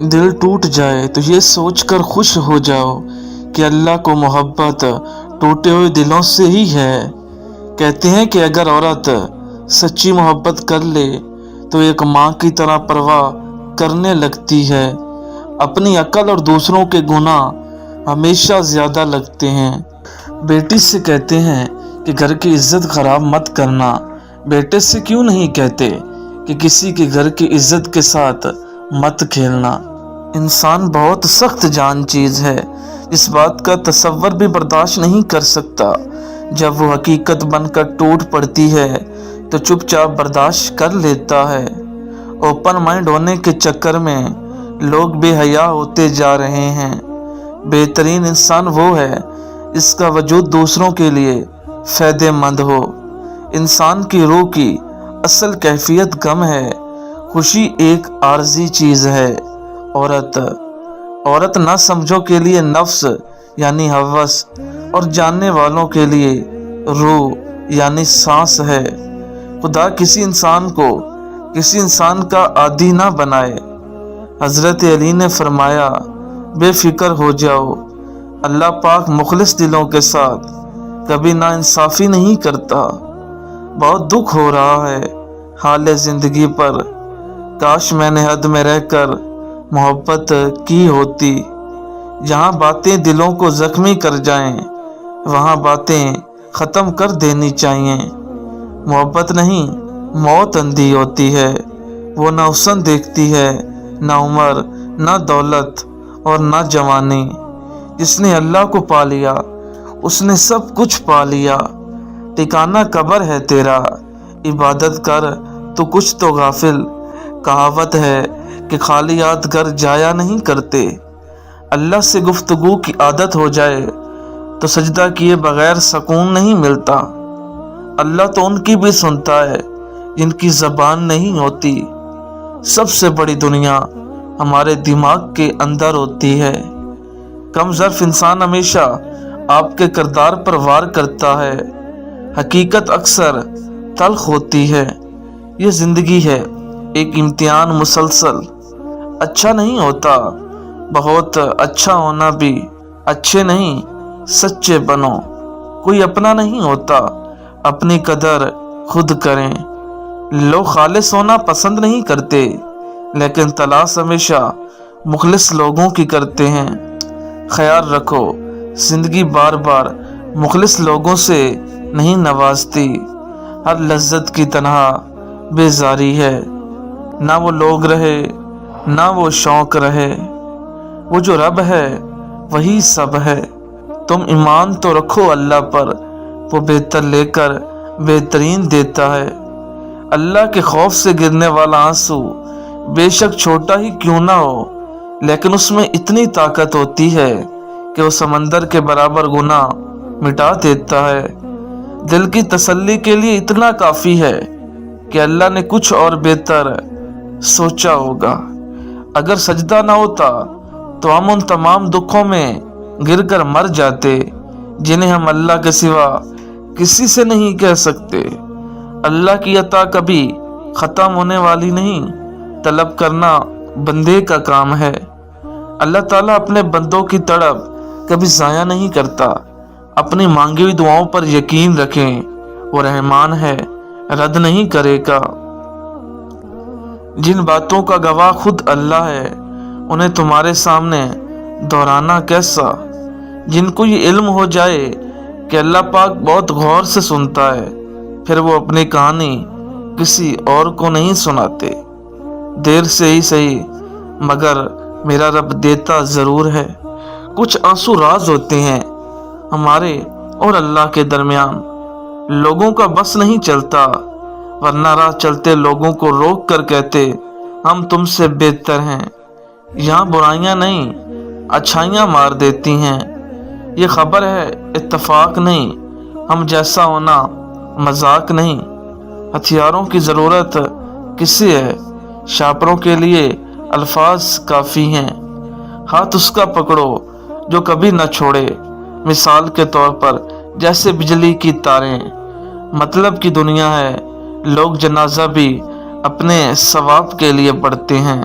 دل ٹوٹ جائے تو یہ سوچ کر خوش ہو جاؤ کہ اللہ کو محبت ٹوٹے ہوئے دلوں سے ہی ہے۔ کہتے ہیں کہ اگر عورت سچی محبت کر لے تو ایک ماں کی طرح پرواہ کرنے لگتی ہے۔ اپنی عقل اور دوسروں کے گناہ ہمیشہ زیادہ لگتے ہیں۔ بیٹی سے کہتے ہیں کہ گھر کی عزت خراب مت کرنا، بیٹے سے کیوں نہیں کہتے کہ کسی کے گھر کی عزت کے ساتھ مت کھیلنا۔ انسان بہت سخت جان چیز ہے، اس بات کا تصور بھی برداشت نہیں کر سکتا۔ جب وہ حقیقت بن کر ٹوٹ پڑتی ہے تو چپ چاپ برداشت کر لیتا ہے۔ اوپن مائنڈ ہونے کے چکر میں لوگ بے حیا ہوتے جا رہے ہیں۔ بہترین انسان وہ ہے جس کا وجود دوسروں کے لیے فائدہ مند ہو۔ انسان کی روح کی اصل کیفیت غم ہے، خوشی ایک عارضی چیز ہے۔ عورت نہ سمجھو کے لیے نفس یعنی ہوس اور جاننے والوں کے لیے روح یعنی سانس ہے۔ خدا کسی انسان کو کسی انسان کا عادی نہ بنائے۔ حضرت علی نے فرمایا، بے فکر ہو جاؤ، اللہ پاک مخلص دلوں کے ساتھ کبھی ناانصافی نہیں کرتا۔ بہت دکھ ہو رہا ہے حال زندگی پر، کاش میں نے حد میں رہ کر محبت کی ہوتی۔ جہاں باتیں دلوں کو زخمی کر جائیں وہاں باتیں ختم کر دینی چاہیے۔ محبت نہیں، موت اندھی ہوتی ہے، وہ نہ حسن دیکھتی ہے، نہ عمر، نہ دولت اور نہ جوانی۔ جس نے اللہ کو پا لیا اس نے سب کچھ پا لیا۔ ٹھکانہ قبر ہے تیرا، عبادت کر تو کچھ تو غافل۔ کہاوت ہے کہ خالی ہاتھ گھر جایا نہیں کرتے۔ اللہ سے گفتگو کی عادت ہو جائے تو سجدہ کیے بغیر سکون نہیں ملتا۔ اللہ تو ان کی بھی سنتا ہے جن کی زبان نہیں ہوتی۔ سب سے بڑی دنیا ہمارے دماغ کے اندر ہوتی ہے۔ کم ظرف انسان ہمیشہ آپ کے کردار پر وار کرتا ہے۔ حقیقت اکثر تلخ ہوتی ہے۔ یہ زندگی ہے ایک امتحان مسلسل۔ اچھا نہیں ہوتا بہت اچھا ہونا بھی، اچھے نہیں سچے بنو۔ کوئی اپنا نہیں ہوتا، اپنی قدر خود کریں۔ لوگ خالص ہونا پسند نہیں کرتے لیکن تلاش ہمیشہ مخلص لوگوں کی کرتے ہیں۔ خیال رکھو زندگی بار بار مخلص لوگوں سے نہیں نوازتی۔ ہر لذت کی تنہا بیزاری ہے، نہ وہ لوگ رہے نہ وہ شوق رہے۔ وہ جو رب ہے وہی سب ہے۔ تم ایمان تو رکھو اللہ پر، وہ بہتر لے کر بہترین دیتا ہے۔ اللہ کے خوف سے گرنے والا آنسو بے شک چھوٹا ہی کیوں نہ ہو لیکن اس میں اتنی طاقت ہوتی ہے کہ وہ سمندر کے برابر گناہ مٹا دیتا ہے۔ دل کی تسلی کے لیے اتنا کافی ہے کہ اللہ نے کچھ اور بہتر سوچا ہوگا۔ اگر سجدہ نہ ہوتا تو ہم ان تمام دکھوں میں گر کر مر جاتے جنہیں ہم اللہ کے سوا کسی سے نہیں کہہ سکتے۔ اللہ کی عطا کبھی ختم ہونے والی نہیں، طلب کرنا بندے کا کام ہے۔ اللہ تعالیٰ اپنے بندوں کی تڑپ کبھی ضائع نہیں کرتا۔ اپنی مانگی ہوئی دعاؤں پر یقین رکھیں، وہ رحمان ہے، رد نہیں کرے گا۔ جن باتوں کا گواہ خود اللہ ہے انہیں تمہارے سامنے دہرانا کیسا؟ جن کو یہ علم ہو جائے کہ اللہ پاک بہت غور سے سنتا ہے پھر وہ اپنی کہانی کسی اور کو نہیں سناتے۔ دیر سے ہی صحیح مگر میرا رب دیتا ضرور ہے۔ کچھ آنسو راز ہوتے ہیں ہمارے اور اللہ کے درمیان، لوگوں کا بس نہیں چلتا ورنہ راہ چلتے لوگوں کو روک کر کہتے ہم تم سے بہتر ہیں۔ یہاں برائیاں نہیں اچھائیاں مار دیتی ہیں۔ یہ خبر ہے اتفاق نہیں، ہم جیسا ہونا مذاق نہیں۔ ہتھیاروں کی ضرورت کسے ہے؟ شاپروں کے لیے الفاظ کافی ہیں۔ ہاتھ اس کا پکڑو جو کبھی نہ چھوڑے، مثال کے طور پر جیسے بجلی کی تاریں۔ مطلب کی دنیا ہے، لوگ جنازہ بھی اپنے ثواب کے لیے پڑھتے ہیں